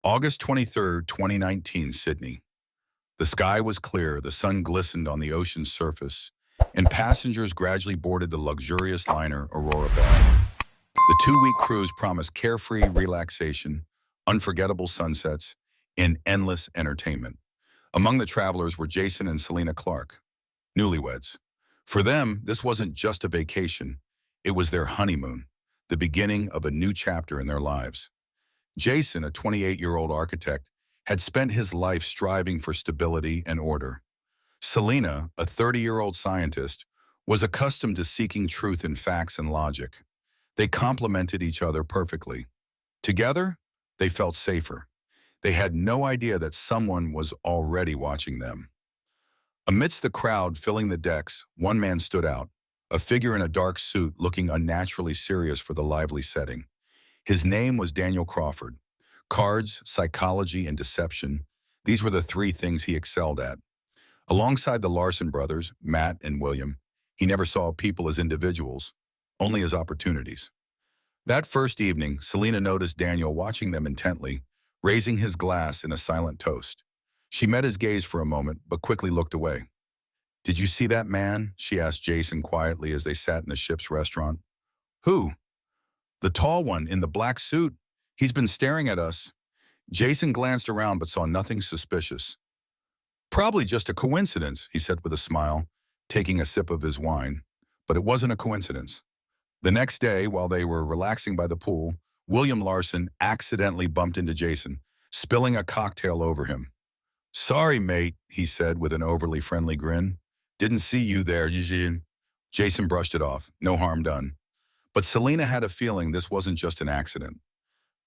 August 23rd, 2019, Sydney. The sky was clear, the sun glistened on the ocean's surface, and passengers gradually boarded the luxurious liner Aurora Bell. The two-week cruise promised carefree relaxation, unforgettable sunsets, and endless entertainment. Among the travelers were Jason and Selena Clark, newlyweds. For them, this wasn't just a vacation, it was their honeymoon, the beginning of a new chapter in their lives. Jason, a 28-year-old architect, had spent his life striving for stability and order. Selena, a 30-year-old scientist, was accustomed to seeking truth in facts and logic. They complemented each other perfectly. Together, they felt safer. They had no idea that someone was already watching them. Amidst the crowd filling the decks, one man stood out, a figure in a dark suit looking unnaturally serious for the lively setting. His name was Daniel Crawford. Cards, psychology, and deception, these were the three things he excelled at. Alongside the Larson brothers, Matt and William, he never saw people as individuals, only as opportunities. That first evening, Selena noticed Daniel watching them intently, raising his glass in a silent toast. She met his gaze for a moment, but quickly looked away. "Did you see that man?" she asked Jason quietly as they sat in the ship's restaurant. "Who?" "The tall one in the black suit. He's been staring at us." Jason glanced around but saw nothing suspicious. "Probably just a coincidence," he said with a smile, taking a sip of his wine. But it wasn't a coincidence. The next day, while they were relaxing by the pool, William Larson accidentally bumped into Jason, spilling a cocktail over him. "Sorry, mate," he said with an overly friendly grin. "Didn't see you there, you." Jason brushed it off, no harm done. But Selena had a feeling this wasn't just an accident.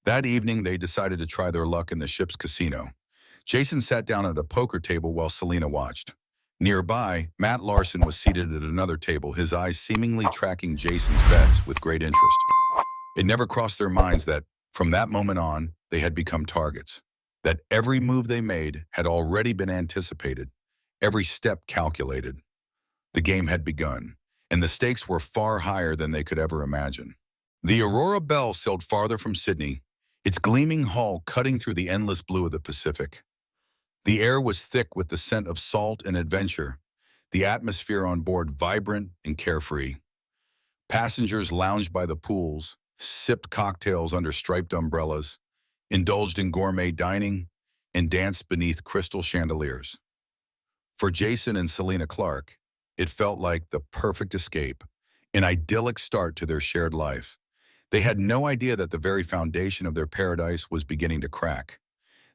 That evening, they decided to try their luck in the ship's casino. Jason sat down at a poker table while Selena watched. Nearby, Matt Larson was seated at another table, his eyes seemingly tracking Jason's bets with great interest. It never crossed their minds that, from that moment on, they had become targets. That every move they made had already been anticipated, every step calculated. The game had begun, and the stakes were far higher than they could ever imagine. The Aurora Bell sailed farther from Sydney, its gleaming hull cutting through the endless blue of the Pacific. The air was thick with the scent of salt and adventure, the atmosphere on board vibrant and carefree. Passengers lounged by the pools, sipped cocktails under striped umbrellas, indulged in gourmet dining, and danced beneath crystal chandeliers. For Jason and Selena Clark, it felt like the perfect escape, an idyllic start to their shared life. They had no idea that the very foundation of their paradise was beginning to crack,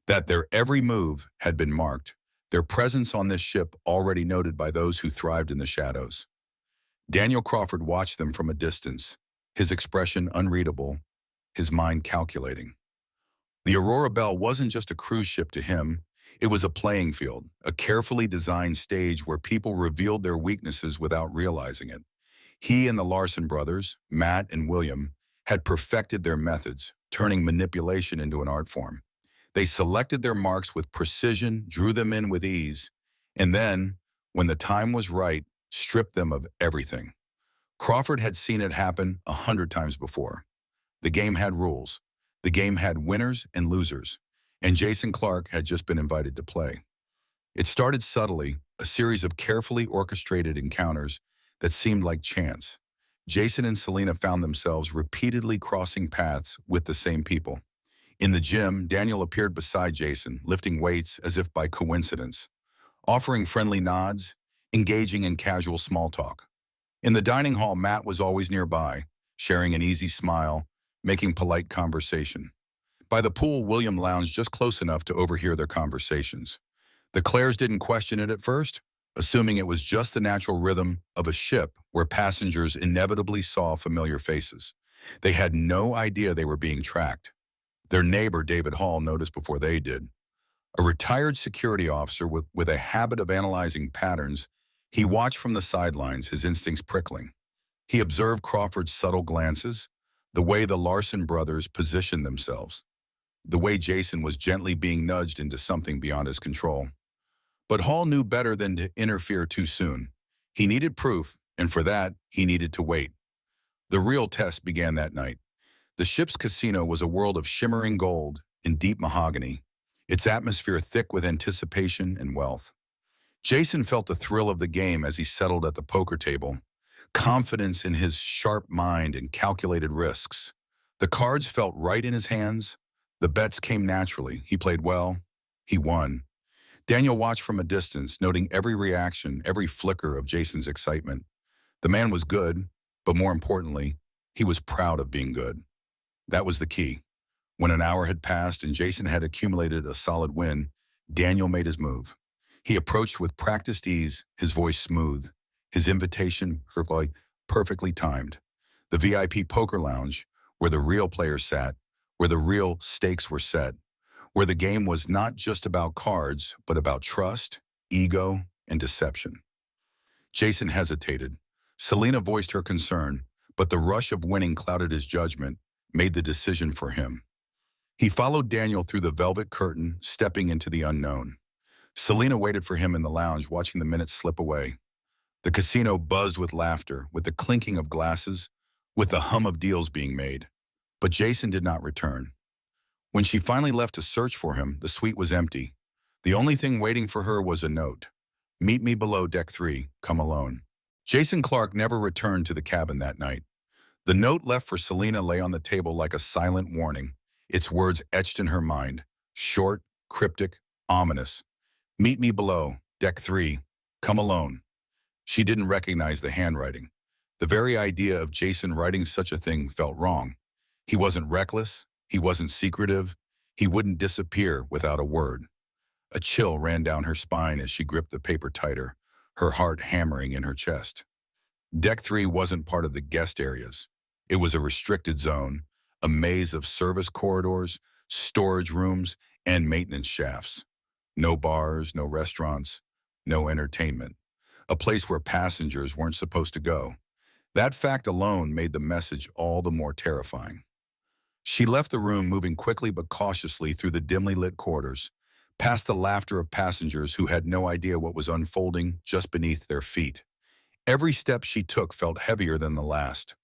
that their every move had been marked, their presence on this ship already noted by those who thrived in the shadows. Daniel Crawford watched them from a distance, his expression unreadable, his mind calculating. The Aurora Bell wasn't just a cruise ship to him, it was a playing field, a carefully designed stage where people revealed their weaknesses without realizing it. He and the Larson brothers, Matt and William, had perfected their methods, turning manipulation into an art form. They selected their marks with precision, drew them in with ease, and then, when the time was right, stripped them of everything. Crawford had seen it happen 100 times before. The game had rules. The game had winners and losers, and Jason Clark had just been invited to play. It started subtly, a series of carefully orchestrated encounters that seemed like chance. Jason and Selena found themselves repeatedly crossing paths with the same people. In the gym, Daniel appeared beside Jason, lifting weights as if by coincidence, offering friendly nods, engaging in casual small talk. In the dining hall, Matt was always nearby, sharing an easy smile, making polite conversation. By the pool, William lounged just close enough to overhear their conversations. The Claires didn't question it at first, assuming it was just the natural rhythm of a ship where passengers inevitably saw familiar faces. They had no idea they were being tracked. Their neighbor, David Hall, noticed before they did. A retired security officer with a habit of analyzing patterns, he watched from the sidelines, his instincts prickling. He observed Crawford's subtle glances, the way the Larson brothers positioned themselves, the way Jason was gently being nudged into something beyond his control. But Hall knew better than to interfere too soon. He needed proof, and for that, he needed to wait. The real test began that night. The ship's casino was a world of shimmering gold, in deep mahogany, its atmosphere thick with anticipation and wealth. Jason felt the thrill of the game as he settled at the poker table, confidence in his sharp mind and calculated risks. The cards felt right in his hands. The bets came naturally. He played well. He won. Daniel watched from a distance, noting every reaction, every flicker of Jason's excitement. The man was good, but more importantly, he was proud of being good. That was the key. When an hour had passed and Jason had accumulated a solid win, Daniel made his move. He approached with practiced ease, his voice smooth, his invitation perfectly timed. The VIP poker lounge, where the real players sat, where the real stakes were set, where the game was not just about cards, but about trust, ego, and deception. Jason hesitated. Selena voiced her concern, but the rush of winning clouded his judgment, made the decision for him. He followed Daniel through the velvet curtain, stepping into the unknown. Selena waited for him in the lounge, watching the minutes slip away. The casino buzzed with laughter, with the clinking of glasses, with the hum of deals being made. But Jason did not return. When she finally left to search for him, the suite was empty. The only thing waiting for her was a note. "Meet me below deck 3, come alone." Jason Clark never returned to the cabin that night. The note left for Selena lay on the table like a silent warning, its words etched in her mind, short, cryptic, ominous. "Meet me below, deck 3, come alone." She didn't recognize the handwriting. The very idea of Jason writing such a thing felt wrong. He wasn't reckless, he wasn't secretive, he wouldn't disappear without a word. A chill ran down her spine as she gripped the paper tighter, her heart hammering in her chest. Deck 3 wasn't part of the guest areas. It was a restricted zone, a maze of service corridors, storage rooms, and maintenance shafts. No bars, no restaurants, no entertainment. A place where passengers weren't supposed to go. That fact alone made the message all the more terrifying. She left the room, moving quickly but cautiously through the dimly lit corridors, past the laughter of passengers who had no idea what was unfolding just beneath their feet. Every step she took felt heavier than the last.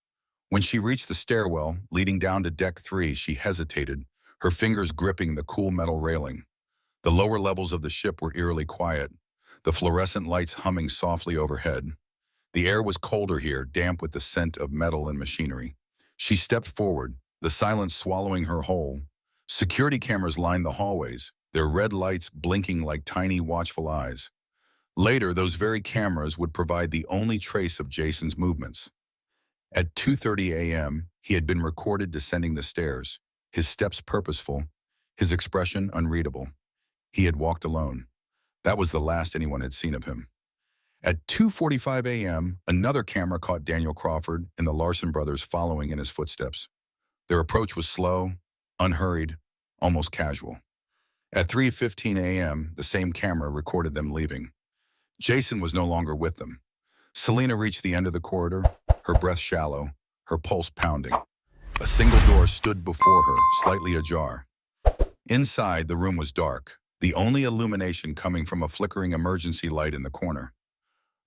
When she reached the stairwell leading down to deck 3, she hesitated, her fingers gripping the cool metal railing. The lower levels of the ship were eerily quiet, the fluorescent lights humming softly overhead. The air was colder here, damp with the scent of metal and machinery. She stepped forward, the silence swallowing her whole. Security cameras lined the hallways, their red lights blinking like tiny, watchful eyes. Later, those very cameras would provide the only trace of Jason's movements. At 2:30 a.m., he had been recorded descending the stairs, his steps purposeful, his expression unreadable. He had walked alone. That was the last anyone had seen of him. At 2:45 a.m., another camera caught Daniel Crawford and the Larson brothers following in his footsteps. Their approach was slow, unhurried, almost casual. At 3:15 a.m., the same camera recorded them leaving. Jason was no longer with them. Selena reached the end of the corridor, her breath shallow, her pulse pounding. A single door stood before her, slightly ajar. Inside, the room was dark, the only illumination coming from a flickering emergency light in the corner.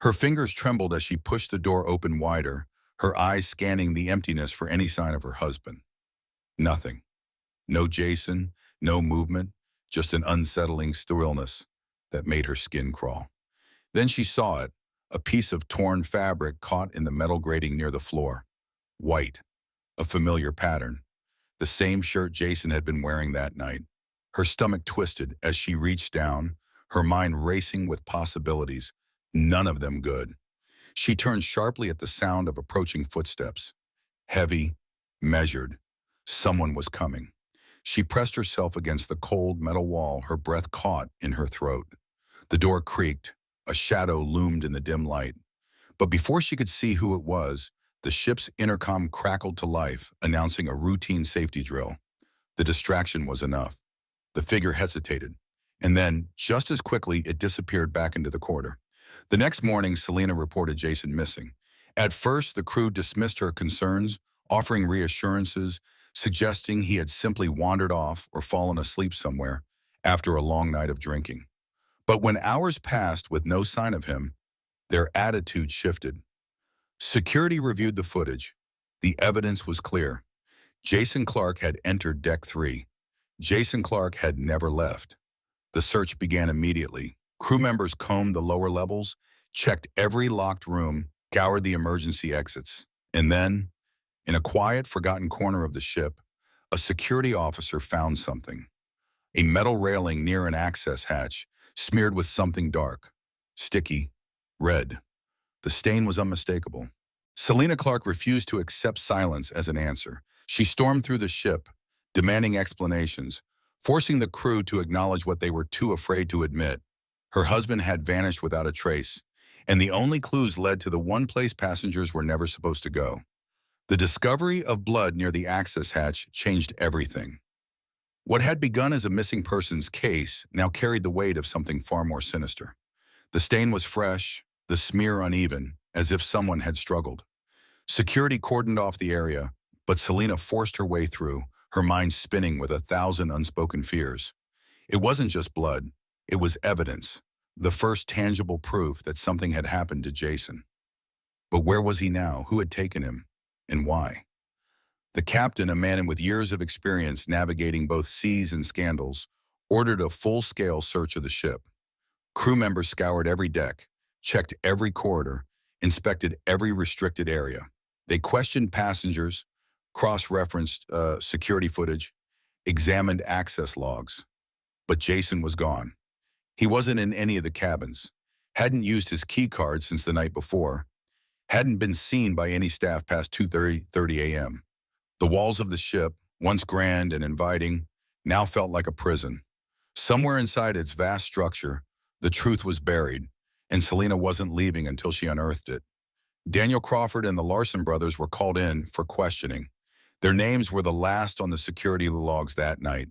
Her fingers trembled as she pushed the door open wider, her eyes scanning the emptiness for any sign of her husband. Nothing. No Jason, no movement, just an unsettling stillness that made her skin crawl. Then she saw it, a piece of torn fabric caught in the metal grating near the floor. White, a familiar pattern. The same shirt Jason had been wearing that night. Her stomach twisted as she reached down, her mind racing with possibilities, none of them good. She turned sharply at the sound of approaching footsteps. Heavy, measured. Someone was coming. She pressed herself against the cold metal wall, her breath caught in her throat. The door creaked. A shadow loomed in the dim light. But before she could see who it was, the ship's intercom crackled to life, announcing a routine safety drill. The distraction was enough. The figure hesitated, and then, just as quickly, it disappeared back into the corridor. The next morning, Selena reported Jason missing. At first, the crew dismissed her concerns, offering reassurances, suggesting he had simply wandered off or fallen asleep somewhere after a long night of drinking. But when hours passed with no sign of him, their attitude shifted. Security reviewed the footage. The evidence was clear. Jason Clark had entered deck 3. Jason Clark had never left. The search began immediately. Crew members combed the lower levels, checked every locked room, scoured the emergency exits. And then, in a quiet, forgotten corner of the ship, a security officer found something. A metal railing near an access hatch, smeared with something dark, sticky, red. The stain was unmistakable. Selena Clark refused to accept silence as an answer. She stormed through the ship, demanding explanations, forcing the crew to acknowledge what they were too afraid to admit. Her husband had vanished without a trace, and the only clues led to the one place passengers were never supposed to go. The discovery of blood near the access hatch changed everything. What had begun as a missing persons case now carried the weight of something far more sinister. The stain was fresh, the smear uneven, as if someone had struggled. Security cordoned off the area, but Selena forced her way through, her mind spinning with 1,000 unspoken fears. It wasn't just blood, it was evidence, the first tangible proof that something had happened to Jason. But where was he now? Who had taken him? And why? The captain, a man with years of experience navigating both seas and scandals, ordered a full-scale search of the ship. Crew members scoured every deck, checked every corridor, inspected every restricted area. They questioned passengers, cross-referenced security footage, examined access logs. But Jason was gone. He wasn't in any of the cabins, hadn't used his key card since the night before, hadn't been seen by any staff past 2:30 a.m. The walls of the ship, once grand and inviting, now felt like a prison. Somewhere inside its vast structure, the truth was buried, and Selena wasn't leaving until she unearthed it. Daniel Crawford and the Larson brothers were called in for questioning. Their names were the last on the security logs that night.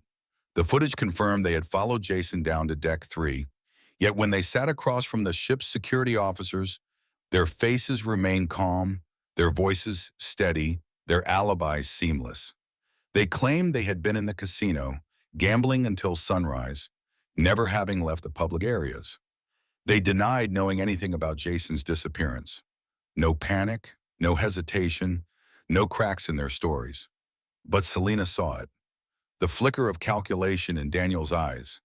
The footage confirmed they had followed Jason down to Deck 3, yet when they sat across from the ship's security officers, their faces remained calm, their voices steady, their alibis seamless. They claimed they had been in the casino, gambling until sunrise, never having left the public areas. They denied knowing anything about Jason's disappearance. No panic, no hesitation, no cracks in their stories. But Selena saw it. The flicker of calculation in Daniel's eyes,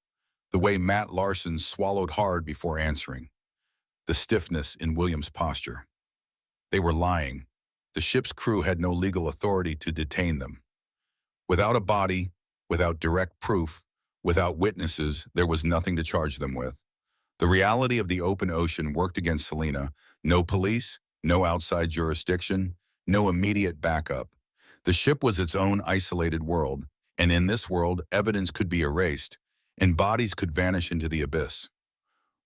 the way Matt Larson swallowed hard before answering, the stiffness in William's posture. They were lying. The ship's crew had no legal authority to detain them. Without a body, without direct proof, without witnesses, there was nothing to charge them with. The reality of the open ocean worked against Selena. No police, no outside jurisdiction, no immediate backup. The ship was its own isolated world, and in this world, evidence could be erased, and bodies could vanish into the abyss.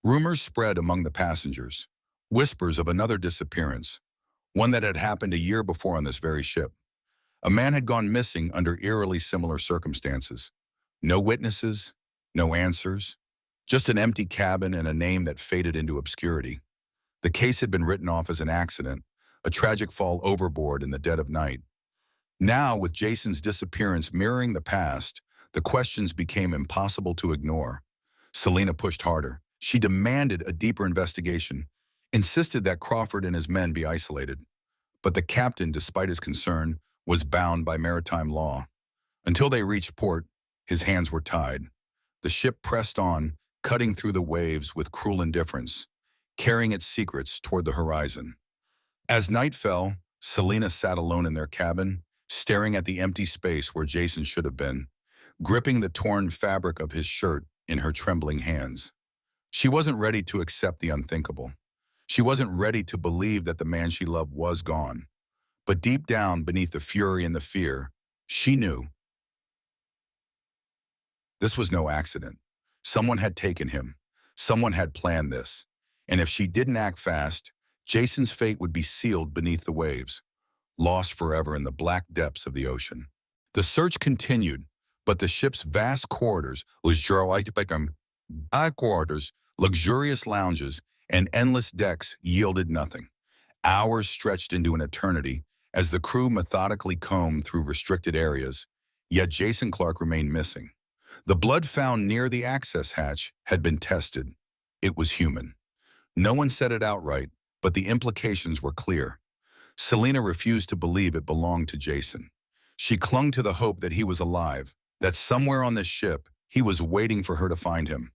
Rumors spread among the passengers, whispers of another disappearance, one that had happened a year before on this very ship. A man had gone missing under eerily similar circumstances. No witnesses, no answers, just an empty cabin and a name that faded into obscurity. The case had been written off as an accident, a tragic fall overboard in the dead of night. Now, with Jason's disappearance mirroring the past, the questions became impossible to ignore. Selena pushed harder. She demanded a deeper investigation, insisted that Crawford and his men be isolated. But the captain, despite his concern, was bound by maritime law. Until they reached port, his hands were tied. The ship pressed on, cutting through the waves with cruel indifference, carrying its secrets toward the horizon. As night fell, Selena sat alone in their cabin, staring at the empty space where Jason should have been, gripping the torn fabric of his shirt in her trembling hands. She wasn't ready to accept the unthinkable. She wasn't ready to believe that the man she loved was gone. But deep down, beneath the fury and the fear, she knew this was no accident. Someone had taken him. Someone had planned this. And if she didn't act fast, Jason's fate would be sealed beneath the waves, lost forever in the black depths of the ocean. The search continued, but the ship's vast corridors, luxurious lounges, and endless decks yielded nothing. Hours stretched into an eternity as the crew methodically combed through restricted areas, yet Jason Clark remained missing. The blood found near the access hatch had been tested. It was human. No one said it outright, but the implications were clear. Selena refused to believe it belonged to Jason. She clung to the hope that he was alive, that somewhere on this ship, he was waiting for her to find him.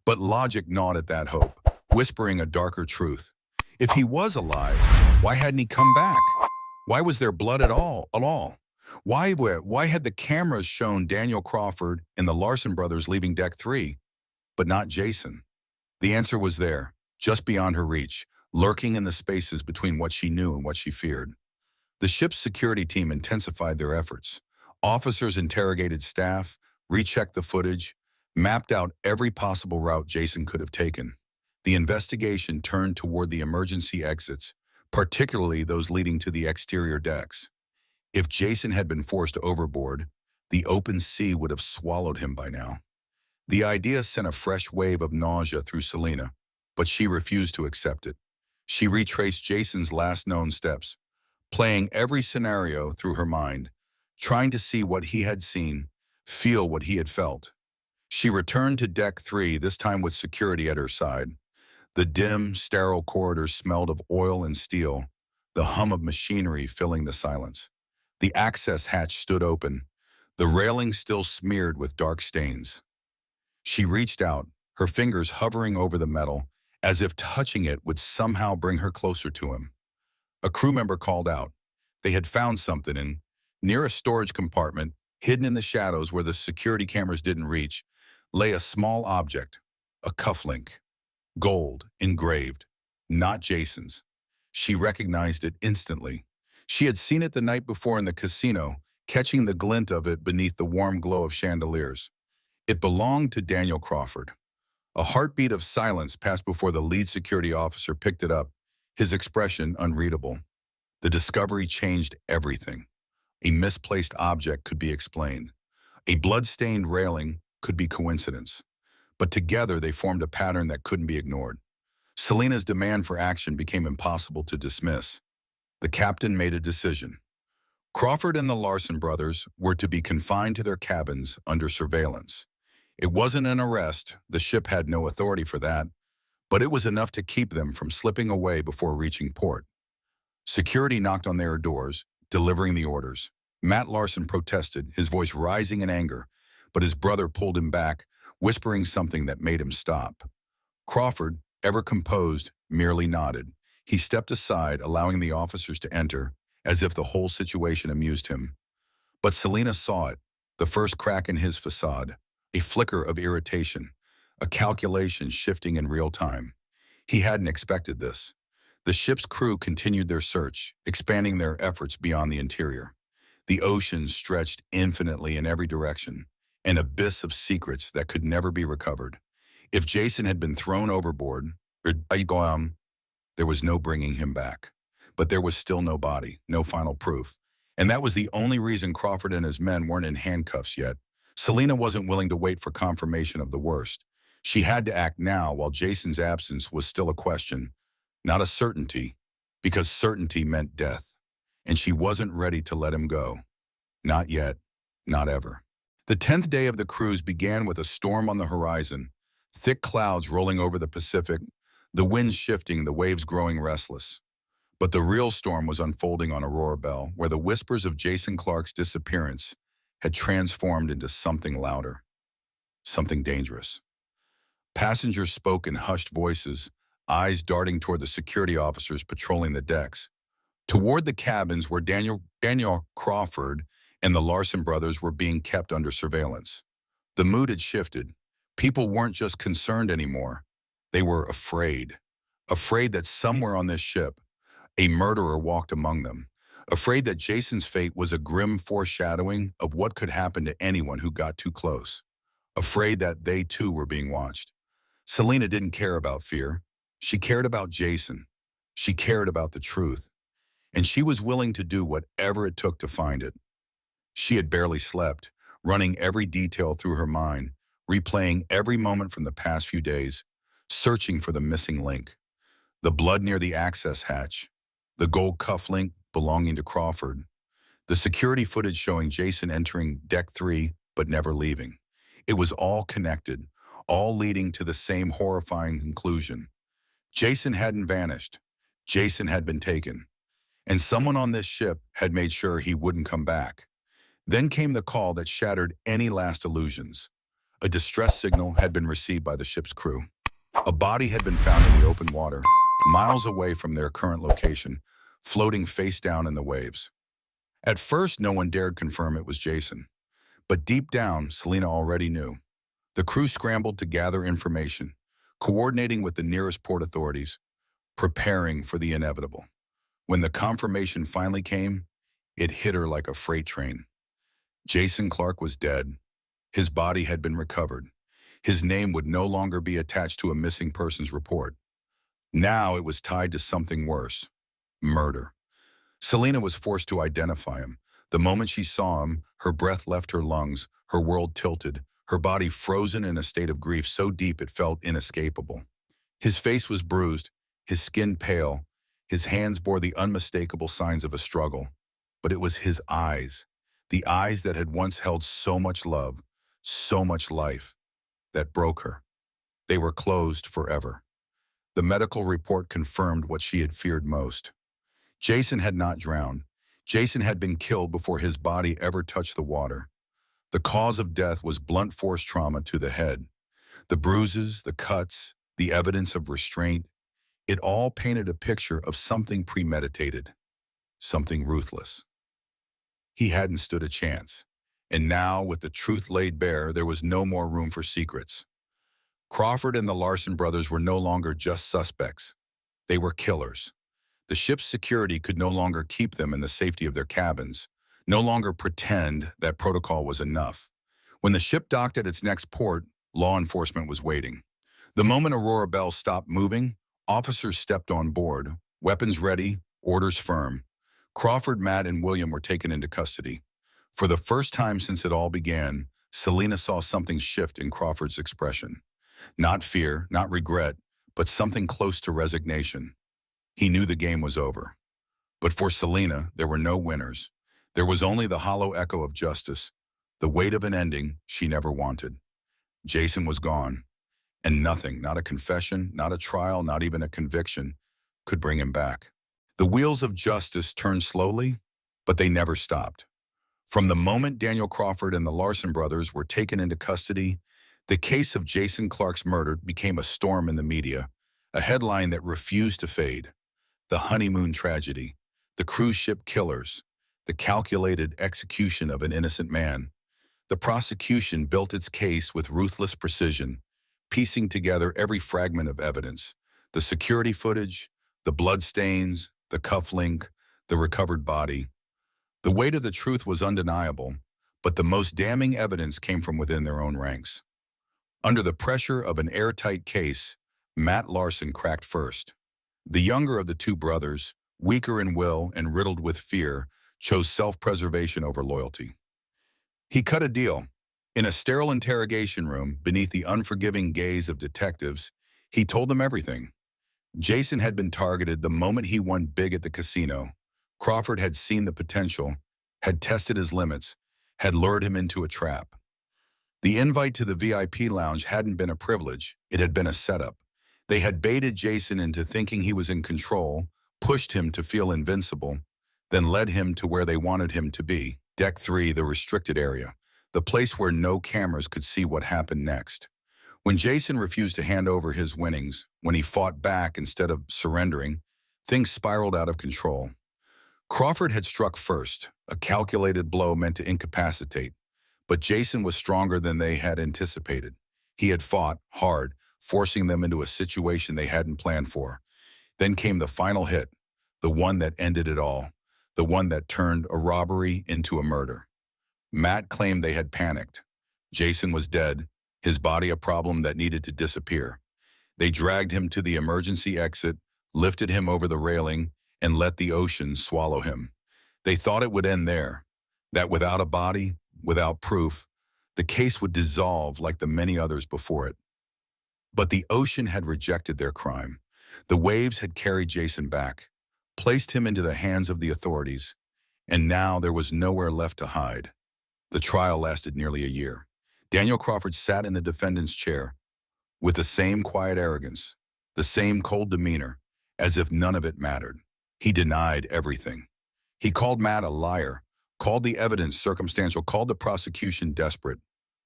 But logic gnawed at that hope, whispering a darker truth. If he was alive, why hadn't he come back? Why was there blood at all? Why had the cameras shown Daniel Crawford and the Larson brothers leaving deck 3, but not Jason? The answer was there, just beyond her reach, lurking in the spaces between what she knew and what she feared. The ship's security team intensified their efforts. Officers interrogated staff, rechecked the footage, mapped out every possible route Jason could have taken. The investigation turned toward the emergency exits, particularly those leading to the exterior decks. If Jason had been forced overboard, the open sea would have swallowed him by now. The idea sent a fresh wave of nausea through Selena, but she refused to accept it. She retraced Jason's last known steps, playing every scenario through her mind, trying to see what he had seen, feel what he had felt. She returned to deck 3, this time with security at her side. The dim, sterile corridors smelled of oil and steel, the hum of machinery filling the silence. The access hatch stood open, the railing still smeared with dark stains. She reached out, her fingers hovering over the metal, as if touching it would somehow bring her closer to him. A crew member called out. They had found something near a storage compartment, hidden in the shadows where the security cameras didn't reach, lay a small object, a cufflink. Gold, engraved, not Jason's. She recognized it instantly. She had seen it the night before in the casino, catching the glint of it beneath the warm glow of chandeliers. It belonged to Daniel Crawford. A heartbeat of silence passed before the lead security officer picked it up, his expression unreadable. The discovery changed everything. A misplaced object could be explained. A blood-stained railing could be coincidence. But together they formed a pattern that couldn't be ignored. Selena's demand for action became impossible to dismiss. The captain made a decision. Crawford and the Larson brothers were to be confined to their cabins under surveillance. It wasn't an arrest, the ship had no authority for that, but it was enough to keep them from slipping away before reaching port. Security knocked on their doors, delivering the orders. Matt Larson protested, his voice rising in anger, but his brother pulled him back, whispering something that made him stop. Crawford, ever composed, merely nodded. He stepped aside, allowing the officers to enter, as if the whole situation amused him. But Selena saw it, the first crack in his facade, a flicker of irritation, a calculation shifting in real time. He hadn't expected this. The ship's crew continued their search, expanding their efforts beyond the interior. The ocean stretched infinitely in every direction, an abyss of secrets that could never be recovered. If Jason had been thrown overboard, there was no bringing him back. But there was still no body, no final proof. And that was the only reason Crawford and his men weren't in handcuffs yet. Selena wasn't willing to wait for confirmation of the worst. She had to act now while Jason's absence was still a question, not a certainty, because certainty meant death. And she wasn't ready to let him go. Not yet, not ever. The 10th day of the cruise began with a storm on the horizon, thick clouds rolling over the Pacific, the winds shifting, the waves growing restless. But the real storm was unfolding on Aurora Belle, where the whispers of Jason Clark's disappearance had transformed into something louder, something dangerous. Passengers spoke in hushed voices, eyes darting toward the security officers patrolling the decks. Toward the cabins where Daniel Crawford and the Larson brothers were being kept under surveillance. The mood had shifted. People weren't just concerned anymore. They were afraid. Afraid that somewhere on this ship, a murderer walked among them. Afraid that Jason's fate was a grim foreshadowing of what could happen to anyone who got too close. Afraid that they too were being watched. Selena didn't care about fear. She cared about Jason. She cared about the truth. And she was willing to do whatever it took to find it. She had barely slept, running every detail through her mind, replaying every moment from the past few days, searching for the missing link. The blood near the access hatch, the gold cufflink belonging to Crawford, the security footage showing Jason entering deck 3 but never leaving. It was all connected, all leading to the same horrifying conclusion. Jason hadn't vanished. Jason had been taken. And someone on this ship had made sure he wouldn't come back. Then came the call that shattered any last illusions. A distress signal had been received by the ship's crew. A body had been found in the open water, miles away from their current location, floating face down in the waves. At first, no one dared confirm it was Jason. But deep down, Selena already knew. The crew scrambled to gather information, coordinating with the nearest port authorities, preparing for the inevitable. When the confirmation finally came, it hit her like a freight train. Jason Clark was dead. His body had been recovered. His name would no longer be attached to a missing persons report. Now it was tied to something worse: murder. Selena was forced to identify him. The moment she saw him, her breath left her lungs, her world tilted, her body frozen in a state of grief so deep it felt inescapable. His face was bruised, his skin pale, his hands bore the unmistakable signs of a struggle. But it was his eyes, the eyes that had once held so much love, so much life, that broke her. They were closed forever. The medical report confirmed what she had feared most. Jason had not drowned. Jason had been killed before his body ever touched the water. The cause of death was blunt force trauma to the head. The bruises, the cuts, the evidence of restraint, it all painted a picture of something premeditated, something ruthless. He hadn't stood a chance. And now, with the truth laid bare, there was no more room for secrets. Crawford and the Larson brothers were no longer just suspects. They were killers. The ship's security could no longer keep them in the safety of their cabins, no longer pretend that protocol was enough. When the ship docked at its next port, law enforcement was waiting. The moment Aurora Belle stopped moving, officers stepped on board, weapons ready, orders firm. Crawford, Matt, and William were taken into custody. For the first time since it all began, Selena saw something shift in Crawford's expression. Not fear, not regret, but something close to resignation. He knew the game was over. But for Selena, there were no winners. There was only the hollow echo of justice, the weight of an ending she never wanted. Jason was gone, and nothing, not a confession, not a trial, not even a conviction, could bring him back. The wheels of justice turned slowly, but they never stopped. From the moment Daniel Crawford and the Larson brothers were taken into custody, the case of Jason Clark's murder became a storm in the media, a headline that refused to fade. The honeymoon tragedy, the cruise ship killers, the calculated execution of an innocent man. The prosecution built its case with ruthless precision, piecing together every fragment of evidence: the security footage, the bloodstains, the cufflink, the recovered body. The weight of the truth was undeniable, but the most damning evidence came from within their own ranks. Under the pressure of an airtight case, Matt Larson cracked first. The younger of the two brothers, weaker in will and riddled with fear, chose self-preservation over loyalty. He cut a deal. In a sterile interrogation room, beneath the unforgiving gaze of detectives, he told them everything. Jason had been targeted the moment he won big at the casino. Crawford had seen the potential, had tested his limits, had lured him into a trap. The invite to the VIP lounge hadn't been a privilege, it had been a setup. They had baited Jason into thinking he was in control, pushed him to feel invincible, then led him to where they wanted him to be, Deck 3, the restricted area, the place where no cameras could see what happened next. When Jason refused to hand over his winnings, when he fought back instead of surrendering, things spiraled out of control. Crawford had struck first, a calculated blow meant to incapacitate, but Jason was stronger than they had anticipated. He had fought hard, forcing them into a situation they hadn't planned for. Then came the final hit, the one that ended it all, the one that turned a robbery into a murder. Matt claimed they had panicked. Jason was dead, his body a problem that needed to disappear. They dragged him to the emergency exit, lifted him over the railing, and let the ocean swallow him. They thought it would end there, that without a body, without proof, the case would dissolve like the many others before it. But the ocean had rejected their crime. The waves had carried Jason back, placed him into the hands of the authorities, and now there was nowhere left to hide. The trial lasted nearly a year. Daniel Crawford sat in the defendant's chair with the same quiet arrogance, the same cold demeanor, as if none of it mattered. He denied everything. He called Matt a liar, called the evidence circumstantial, called the prosecution desperate.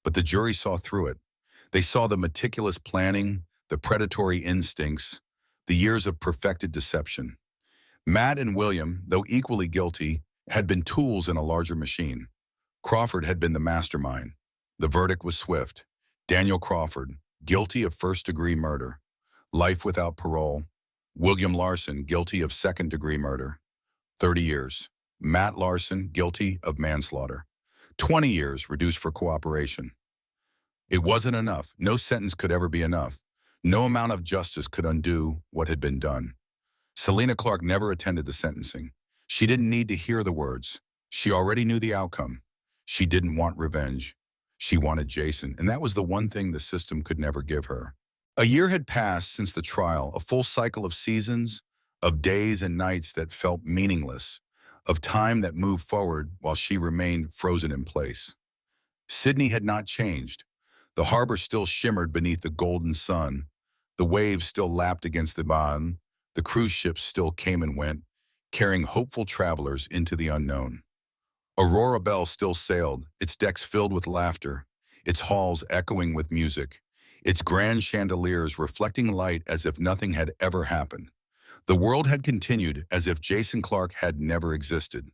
But the jury saw through it. They saw the meticulous planning, the predatory instincts, the years of perfected deception. Matt and William, though equally guilty, had been tools in a larger machine. Crawford had been the mastermind. The verdict was swift. Daniel Crawford, guilty of first-degree murder. Life without parole. William Larson, guilty of second-degree murder. 30 years. Matt Larson, guilty of manslaughter. 20 years, reduced for cooperation. It wasn't enough. No sentence could ever be enough. No amount of justice could undo what had been done. Selena Clark never attended the sentencing. She didn't need to hear the words. She already knew the outcome. She didn't want revenge. She wanted Jason, and that was the one thing the system could never give her. A year had passed since the trial, a full cycle of seasons, of days and nights that felt meaningless, of time that moved forward while she remained frozen in place. Sydney had not changed. The harbor still shimmered beneath the golden sun. The waves still lapped against the bottom. The cruise ships still came and went, carrying hopeful travelers into the unknown. Aurora Belle still sailed, its decks filled with laughter, its halls echoing with music, its grand chandeliers reflecting light as if nothing had ever happened. The world had continued as if Jason Clark had never existed,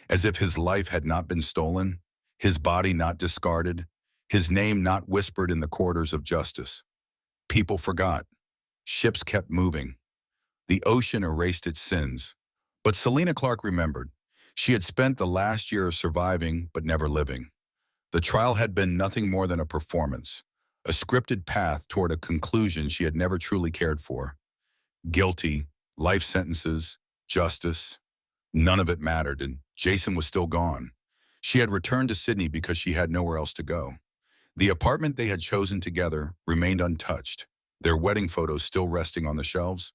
as if his life had not been stolen, his body not discarded, his name not whispered in the corridors of justice. People forgot. Ships kept moving. The ocean erased its sins. But Selena Clark remembered. She had spent the last year surviving but never living. The trial had been nothing more than a performance, a scripted path toward a conclusion she had never truly cared for. Guilty, life sentences, justice, none of it mattered, and Jason was still gone. She had returned to Sydney because she had nowhere else to go. The apartment they had chosen together remained untouched, their wedding photos still resting on the shelves,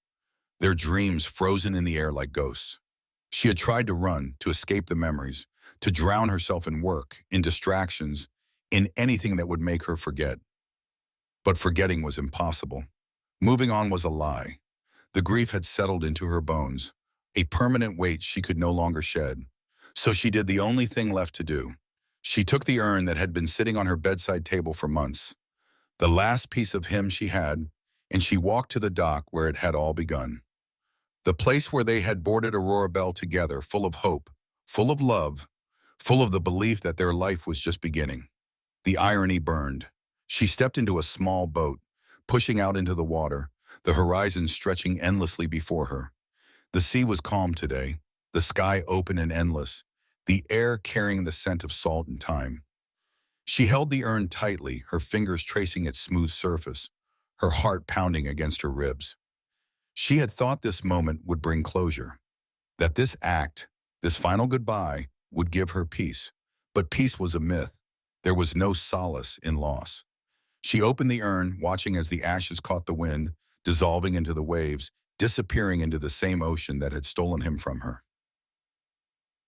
their dreams frozen in the air like ghosts. She had tried to run, to escape the memories, to drown herself in work, in distractions, in anything that would make her forget. But forgetting was impossible. Moving on was a lie. The grief had settled into her bones, a permanent weight she could no longer shed. So she did the only thing left to do. She took the urn that had been sitting on her bedside table for months, the last piece of him she had, and she walked to the dock where it had all begun. The place where they had boarded Aurora Belle together, full of hope, full of love, full of the belief that their life was just beginning. The irony burned. She stepped into a small boat, pushing out into the water, the horizon stretching endlessly before her. The sea was calm today, the sky open and endless, the air carrying the scent of salt and thyme. She held the urn tightly, her fingers tracing its smooth surface, her heart pounding against her ribs. She had thought this moment would bring closure, that this act, this final goodbye, would give her peace. But peace was a myth. There was no solace in loss. She opened the urn, watching as the ashes caught the wind, dissolving into the waves, disappearing into the same ocean that had stolen him from her.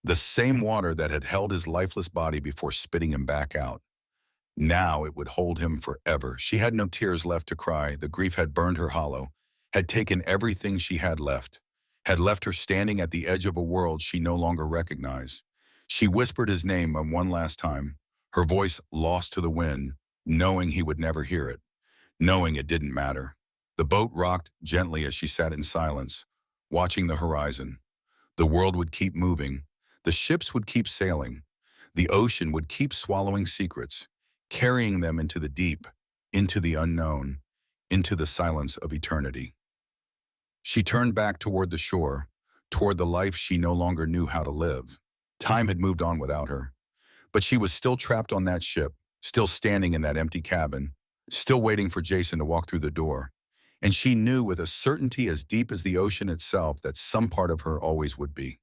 The same water that had held his lifeless body before spitting him back out. Now it would hold him forever. She had no tears left to cry. The grief had burned her hollow, had taken everything she had left her standing at the edge of a world she no longer recognized. She whispered his name one last time, her voice lost to the wind, knowing he would never hear it, knowing it didn't matter. The boat rocked gently as she sat in silence, watching the horizon. The world would keep moving. The ships would keep sailing. The ocean would keep swallowing secrets, carrying them into the deep, into the unknown, into the silence of eternity. She turned back toward the shore, toward the life she no longer knew how to live. Time had moved on without her, but she was still trapped on that ship, still standing in that empty cabin, still waiting for Jason to walk through the door. And she knew with a certainty as deep as the ocean itself that some part of her always would be.